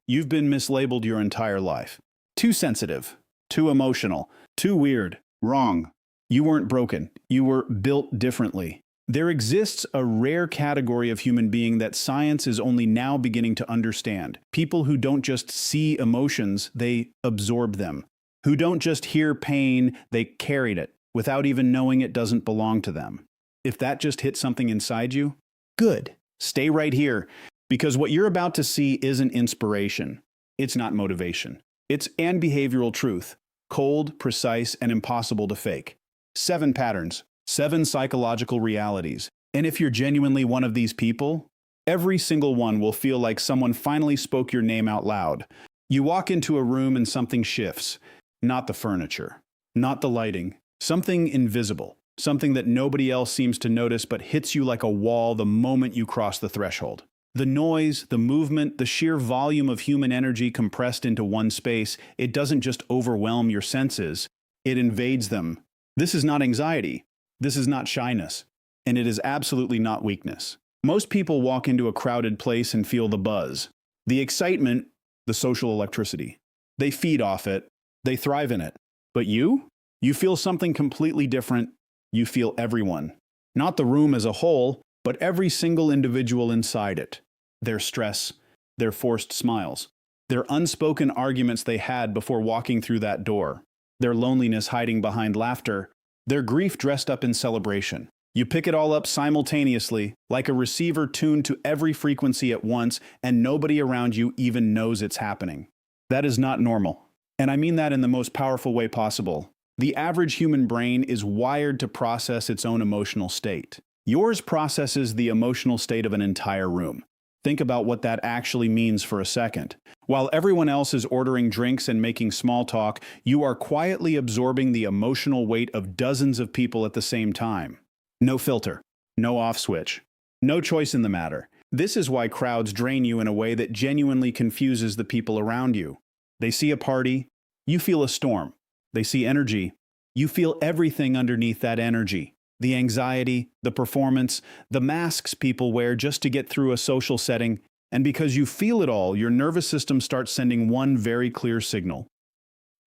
You've been mislabeled your entire life. Too sensitive, too emotional, too weird, wrong. You weren't broken. You were built differently. There exists a rare category of human being that science is only now beginning to understand. People who don't just see emotions, they absorb them. Who don't just hear pain, they carried it, without even knowing it doesn't belong to them. If that just hit something inside you, good. Stay right here, because what you're about to see isn't inspiration. It's not motivation. It's and behavioral truth, cold, precise, and impossible to fake. 7 patterns, 7 psychological realities. And if you're genuinely one of these people, every single one will feel like someone finally spoke your name out loud. You walk into a room and something shifts. Not the furniture, not the lighting, something invisible, something that nobody else seems to notice but hits you like a wall the moment you cross the threshold. The noise, the movement, the sheer volume of human energy compressed into one space, it doesn't just overwhelm your senses, it invades them. This is not anxiety. This is not shyness. And it is absolutely not weakness. Most people walk into a crowded place and feel the buzz, the excitement, the social electricity. They feed off it. They thrive in it. But you? You feel something completely different. You feel everyone. Not the room as a whole, but every single individual inside it. Their stress, their forced smiles, their unspoken arguments they had before walking through that door, their loneliness hiding behind laughter, their grief dressed up in celebration. You pick it all up simultaneously, like a receiver tuned to every frequency at once, and nobody around you even knows it's happening. That is not normal. And I mean that in the most powerful way possible. The average human brain is wired to process its own emotional state. Yours processes the emotional state of an entire room. Think about what that actually means for a second. While everyone else is ordering drinks and making small talk, you are quietly absorbing the emotional weight of dozens of people at the same time. No filter, no off switch, no choice in the matter. This is why crowds drain you in a way that genuinely confuses the people around you. They see a party, you feel a storm. They see energy, you feel everything underneath that energy. The anxiety, the performance, the masks people wear just to get through a social setting, and because you feel it all, your nervous system starts sending one very clear signal.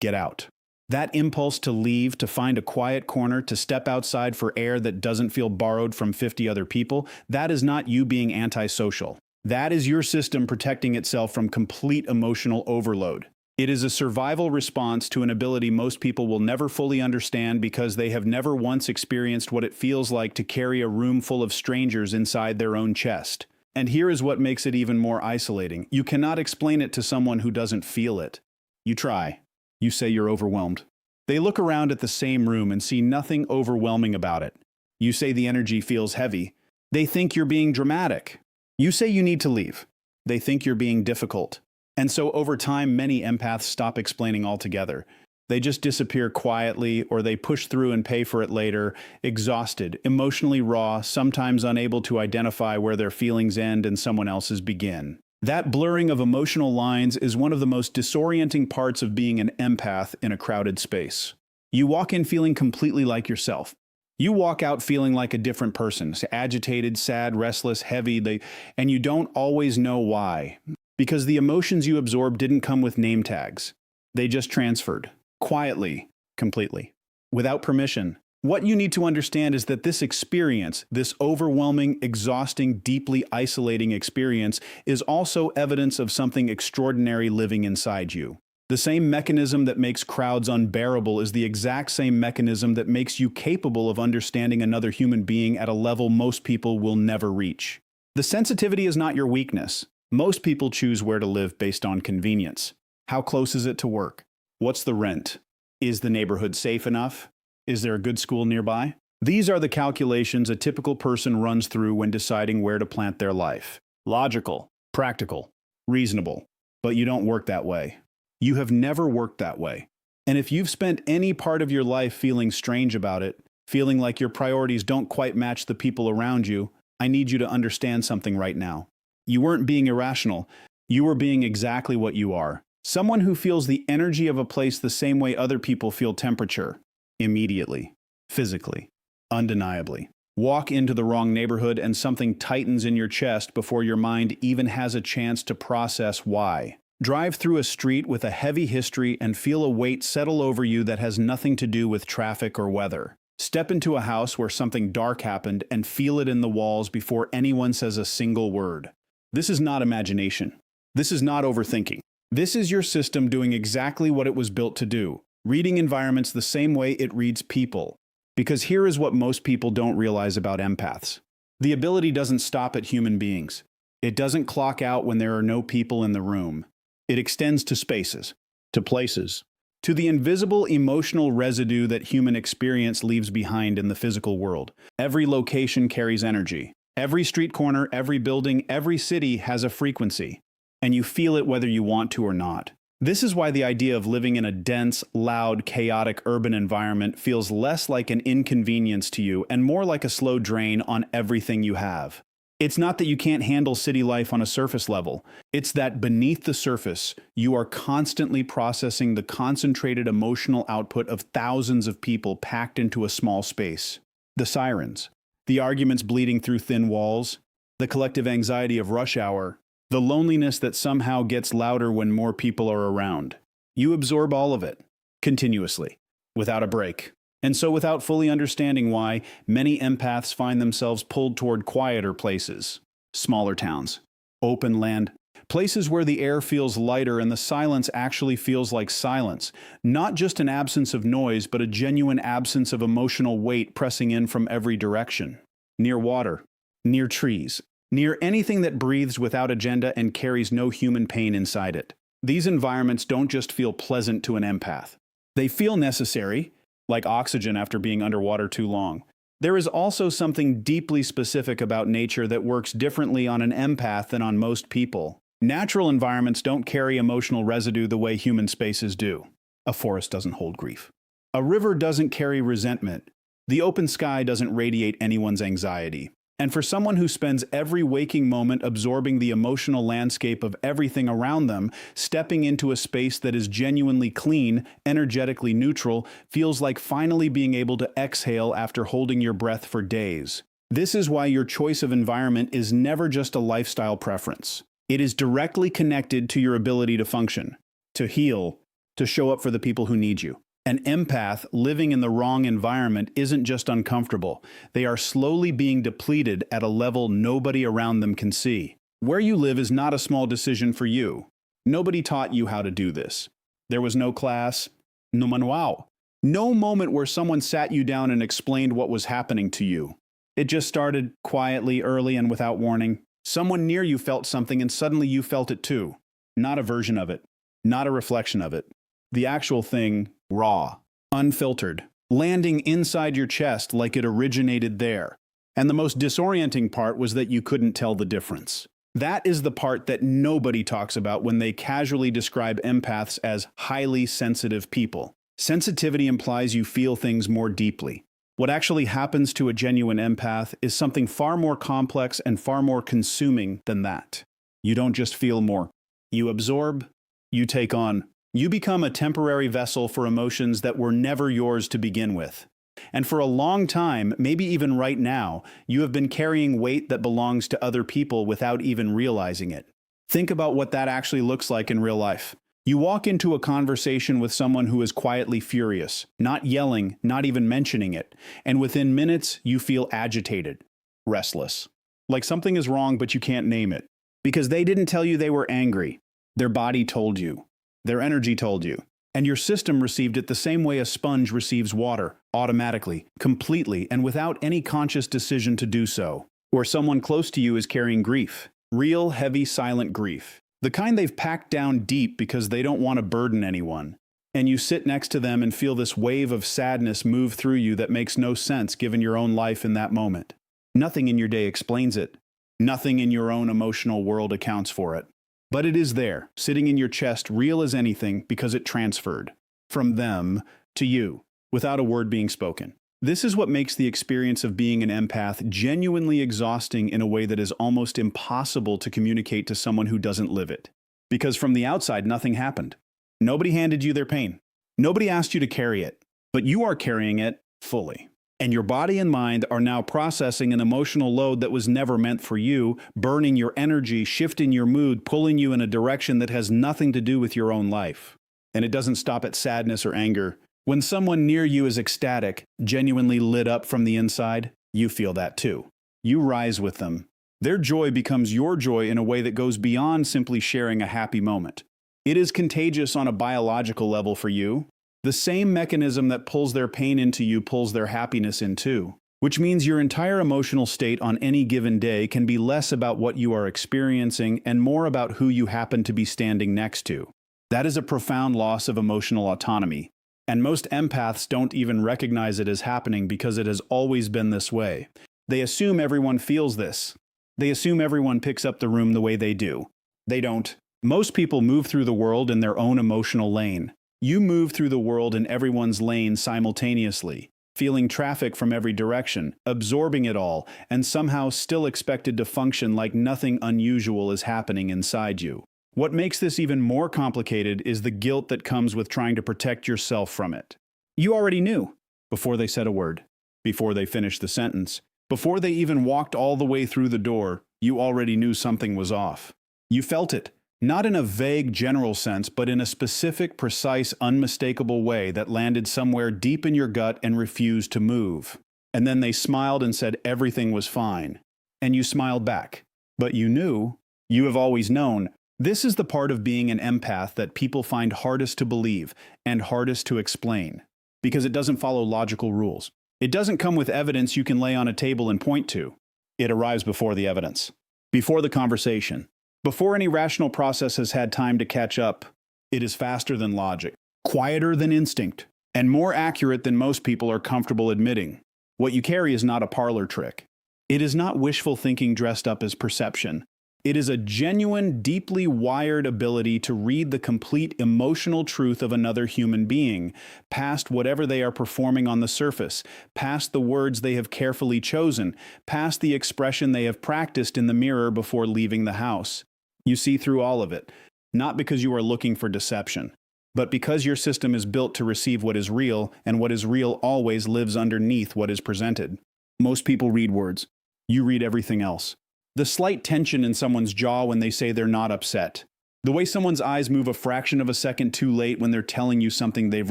Get out. That impulse to leave, to find a quiet corner, to step outside for air that doesn't feel borrowed from 50 other people, that is not you being antisocial. That is your system protecting itself from complete emotional overload. It is a survival response to an ability most people will never fully understand because they have never once experienced what it feels like to carry a room full of strangers inside their own chest. And here is what makes it even more isolating. You cannot explain it to someone who doesn't feel it. You try. You say you're overwhelmed. They look around at the same room and see nothing overwhelming about it. You say the energy feels heavy. They think you're being dramatic. You say you need to leave. They think you're being difficult. And so over time, many empaths stop explaining altogether. They just disappear quietly, or they push through and pay for it later, exhausted, emotionally raw, sometimes unable to identify where their feelings end and someone else's begin. That blurring of emotional lines is one of the most disorienting parts of being an empath in a crowded space. You walk in feeling completely like yourself. You walk out feeling like a different person, agitated, sad, restless, heavy, and you don't always know why. Because the emotions you absorb didn't come with name tags. They just transferred. Quietly. Completely. Without permission. What you need to understand is that this experience, this overwhelming, exhausting, deeply isolating experience, is also evidence of something extraordinary living inside you. The same mechanism that makes crowds unbearable is the exact same mechanism that makes you capable of understanding another human being at a level most people will never reach. The sensitivity is not your weakness. Most people choose where to live based on convenience. How close is it to work? What's the rent? Is the neighborhood safe enough? Is there a good school nearby? These are the calculations a typical person runs through when deciding where to plant their life. Logical, practical, reasonable. But you don't work that way. You have never worked that way. And if you've spent any part of your life feeling strange about it, feeling like your priorities don't quite match the people around you, I need you to understand something right now. You weren't being irrational. You were being exactly what you are. Someone who feels the energy of a place the same way other people feel temperature. Immediately. Physically. Undeniably. Walk into the wrong neighborhood and something tightens in your chest before your mind even has a chance to process why. Drive through a street with a heavy history and feel a weight settle over you that has nothing to do with traffic or weather. Step into a house where something dark happened and feel it in the walls before anyone says a single word. This is not imagination. This is not overthinking. This is your system doing exactly what it was built to do, reading environments the same way it reads people. Because here is what most people don't realize about empaths. The ability doesn't stop at human beings. It doesn't clock out when there are no people in the room. It extends to spaces, to places, to the invisible emotional residue that human experience leaves behind in the physical world. Every location carries energy. Every street corner, every building, every city has a frequency. And you feel it whether you want to or not. This is why the idea of living in a dense, loud, chaotic urban environment feels less like an inconvenience to you and more like a slow drain on everything you have. It's not that you can't handle city life on a surface level. It's that beneath the surface, you are constantly processing the concentrated emotional output of thousands of people packed into a small space. The sirens, the arguments bleeding through thin walls, the collective anxiety of rush hour, the loneliness that somehow gets louder when more people are around. You absorb all of it, continuously, without a break. And so without fully understanding why, many empaths find themselves pulled toward quieter places, smaller towns, open land, places where the air feels lighter and the silence actually feels like silence, not just an absence of noise, but a genuine absence of emotional weight pressing in from every direction. Near water, near trees, near anything that breathes without agenda and carries no human pain inside it. These environments don't just feel pleasant to an empath. They feel necessary, like oxygen after being underwater too long. There is also something deeply specific about nature that works differently on an empath than on most people. Natural environments don't carry emotional residue the way human spaces do. A forest doesn't hold grief. A river doesn't carry resentment. The open sky doesn't radiate anyone's anxiety. And for someone who spends every waking moment absorbing the emotional landscape of everything around them, stepping into a space that is genuinely clean, energetically neutral, feels like finally being able to exhale after holding your breath for days. This is why your choice of environment is never just a lifestyle preference. It is directly connected to your ability to function, to heal, to show up for the people who need you. An empath living in the wrong environment isn't just uncomfortable. They are slowly being depleted at a level nobody around them can see. Where you live is not a small decision for you. Nobody taught you how to do this. There was no class, no manual, no moment where someone sat you down and explained what was happening to you. It just started quietly, early, and without warning. Someone near you felt something and suddenly you felt it too. Not a version of it, not a reflection of it. The actual thing, raw, unfiltered, landing inside your chest like it originated there. And the most disorienting part was that you couldn't tell the difference. That is the part that nobody talks about when they casually describe empaths as highly sensitive people. Sensitivity implies you feel things more deeply. What actually happens to a genuine empath is something far more complex and far more consuming than that. You don't just feel more. You absorb, you take on. You become a temporary vessel for emotions that were never yours to begin with. And for a long time, maybe even right now, you have been carrying weight that belongs to other people without even realizing it. Think about what that actually looks like in real life. You walk into a conversation with someone who is quietly furious, not yelling, not even mentioning it, and within minutes, you feel agitated, restless. Like something is wrong, but you can't name it. Because they didn't tell you they were angry. Their body told you. Their energy told you. And your system received it the same way a sponge receives water, automatically, completely, and without any conscious decision to do so. Or someone close to you is carrying grief. Real, heavy, silent grief. The kind they've packed down deep because they don't want to burden anyone. And you sit next to them and feel this wave of sadness move through you that makes no sense given your own life in that moment. Nothing in your day explains it. Nothing in your own emotional world accounts for it. But it is there, sitting in your chest, real as anything, because it transferred from them to you, without a word being spoken. This is what makes the experience of being an empath genuinely exhausting in a way that is almost impossible to communicate to someone who doesn't live it. Because from the outside, nothing happened. Nobody handed you their pain. Nobody asked you to carry it. But you are carrying it fully. And your body and mind are now processing an emotional load that was never meant for you, burning your energy, shifting your mood, pulling you in a direction that has nothing to do with your own life. And it doesn't stop at sadness or anger. When someone near you is ecstatic, genuinely lit up from the inside, you feel that too. You rise with them. Their joy becomes your joy in a way that goes beyond simply sharing a happy moment. It is contagious on a biological level for you. The same mechanism that pulls their pain into you pulls their happiness in too. Which means your entire emotional state on any given day can be less about what you are experiencing and more about who you happen to be standing next to. That is a profound loss of emotional autonomy. And most empaths don't even recognize it as happening because it has always been this way. They assume everyone feels this. They assume everyone picks up the room the way they do. They don't. Most people move through the world in their own emotional lane. You move through the world in everyone's lane simultaneously, feeling traffic from every direction, absorbing it all, and somehow still expected to function like nothing unusual is happening inside you. What makes this even more complicated is the guilt that comes with trying to protect yourself from it. You already knew, before they said a word, before they finished the sentence, before they even walked all the way through the door, you already knew something was off. You felt it. Not in a vague general sense, but in a specific, precise, unmistakable way that landed somewhere deep in your gut and refused to move. And then they smiled and said everything was fine. And you smiled back. But you knew, you have always known, this is the part of being an empath that people find hardest to believe and hardest to explain. Because it doesn't follow logical rules. It doesn't come with evidence you can lay on a table and point to. It arrives before the evidence. Before the conversation. Before any rational process has had time to catch up, it is faster than logic, quieter than instinct, and more accurate than most people are comfortable admitting. What you carry is not a parlor trick. It is not wishful thinking dressed up as perception. It is a genuine, deeply wired ability to read the complete emotional truth of another human being, past whatever they are performing on the surface, past the words they have carefully chosen, past the expression they have practiced in the mirror before leaving the house. You see through all of it, not because you are looking for deception, but because your system is built to receive what is real, and what is real always lives underneath what is presented. Most people read words. You read everything else. The slight tension in someone's jaw when they say they're not upset. The way someone's eyes move a fraction of a second too late when they're telling you something they've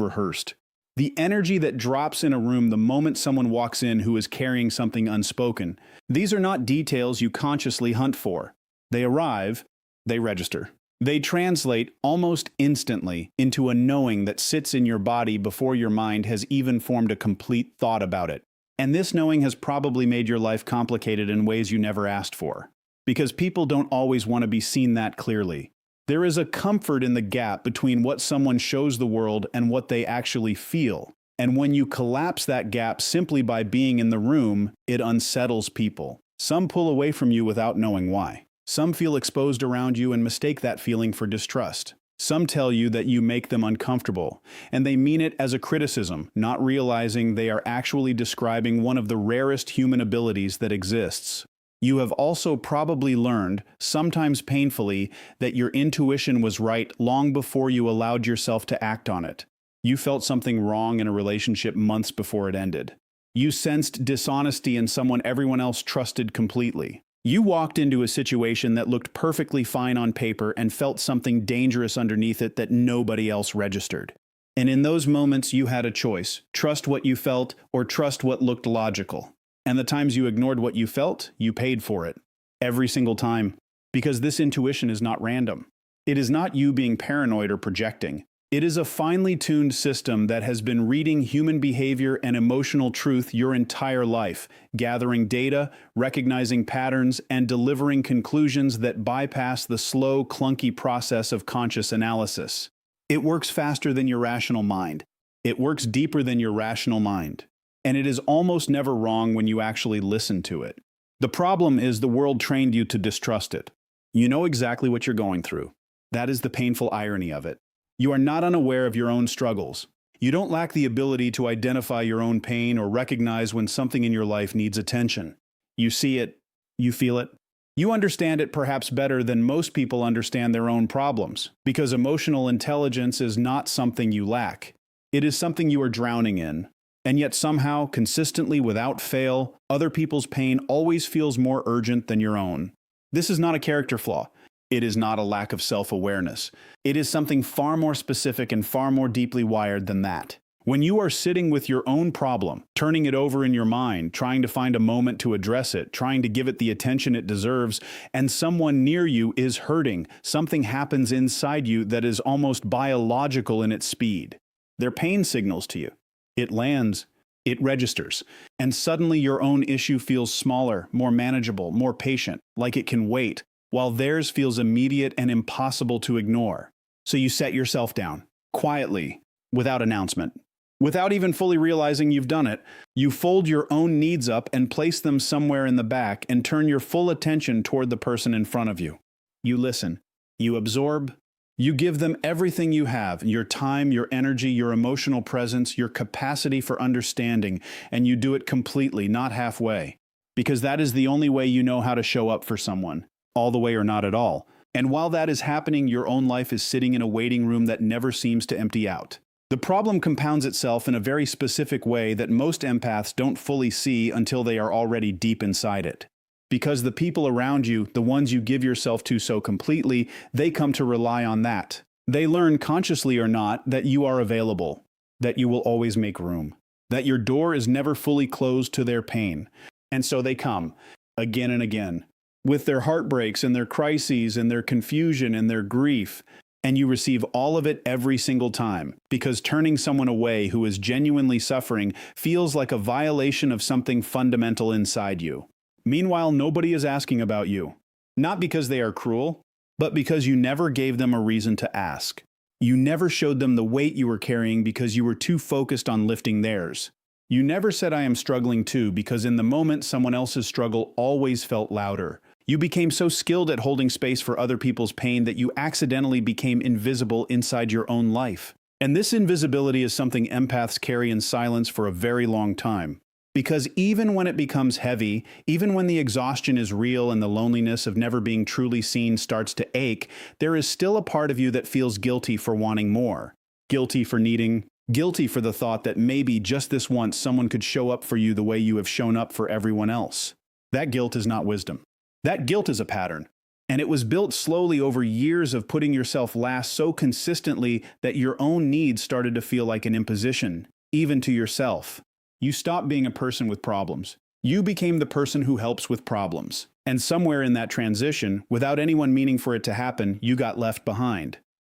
rehearsed. The energy that drops in a room the moment someone walks in who is carrying something unspoken. These are not details you consciously hunt for. They arrive. They register. They translate almost instantly into a knowing that sits in your body before your mind has even formed a complete thought about it. And this knowing has probably made your life complicated in ways you never asked for. Because people don't always want to be seen that clearly. There is a comfort in the gap between what someone shows the world and what they actually feel. And when you collapse that gap simply by being in the room, it unsettles people. Some pull away from you without knowing why. Some feel exposed around you and mistake that feeling for distrust. Some tell you that you make them uncomfortable, and they mean it as a criticism, not realizing they are actually describing one of the rarest human abilities that exists. You have also probably learned, sometimes painfully, that your intuition was right long before you allowed yourself to act on it. You felt something wrong in a relationship months before it ended. You sensed dishonesty in someone everyone else trusted completely. You walked into a situation that looked perfectly fine on paper and felt something dangerous underneath it that nobody else registered. And in those moments, you had a choice: trust what you felt or trust what looked logical. And the times you ignored what you felt, you paid for it. Every single time. Because this intuition is not random. It is not you being paranoid or projecting. It is a finely tuned system that has been reading human behavior and emotional truth your entire life, gathering data, recognizing patterns, and delivering conclusions that bypass the slow, clunky process of conscious analysis. It works faster than your rational mind. It works deeper than your rational mind. And it is almost never wrong when you actually listen to it. The problem is the world trained you to distrust it. You know exactly what you're going through. That is the painful irony of it. You are not unaware of your own struggles. You don't lack the ability to identify your own pain or recognize when something in your life needs attention. You see it. You feel it. You understand it perhaps better than most people understand their own problems, because emotional intelligence is not something you lack. It is something you are drowning in. And yet somehow, consistently without fail, other people's pain always feels more urgent than your own. This is not a character flaw. It is not a lack of self-awareness. It is something far more specific and far more deeply wired than that. When you are sitting with your own problem, turning it over in your mind, trying to find a moment to address it, trying to give it the attention it deserves, and someone near you is hurting, something happens inside you that is almost biological in its speed. Their pain signals to you. It lands, it registers, and suddenly your own issue feels smaller, more manageable, more patient, like it can wait, while theirs feels immediate and impossible to ignore. So you set yourself down, quietly, without announcement. Without even fully realizing you've done it, you fold your own needs up and place them somewhere in the back and turn your full attention toward the person in front of you. You listen, you absorb, you give them everything you have, your time, your energy, your emotional presence, your capacity for understanding, and you do it completely, not halfway. Because that is the only way you know how to show up for someone, all the way or not at all. And while that is happening, your own life is sitting in a waiting room that never seems to empty out. The problem compounds itself in a very specific way that most empaths don't fully see until they are already deep inside it. Because the people around you, the ones you give yourself to so completely, they come to rely on that. They learn, consciously or not, that you are available, that you will always make room, that your door is never fully closed to their pain. And so they come, again and again, with their heartbreaks and their crises and their confusion and their grief. And you receive all of it every single time, because turning someone away who is genuinely suffering feels like a violation of something fundamental inside you. Meanwhile, nobody is asking about you. Not because they are cruel, but because you never gave them a reason to ask. You never showed them the weight you were carrying because you were too focused on lifting theirs. You never said, "I am struggling too," because in the moment someone else's struggle always felt louder. You became so skilled at holding space for other people's pain that you accidentally became invisible inside your own life. And this invisibility is something empaths carry in silence for a very long time. Because even when it becomes heavy, even when the exhaustion is real and the loneliness of never being truly seen starts to ache, there is still a part of you that feels guilty for wanting more. Guilty for needing, guilty for the thought that maybe just this once someone could show up for you the way you have shown up for everyone else. That guilt is not wisdom. That guilt is a pattern, and it was built slowly over years of putting yourself last so consistently that your own needs started to feel like an imposition, even to yourself. You stopped being a person with problems. You became the person who helps with problems. And somewhere in that transition, without anyone meaning for it to happen, you got left behind.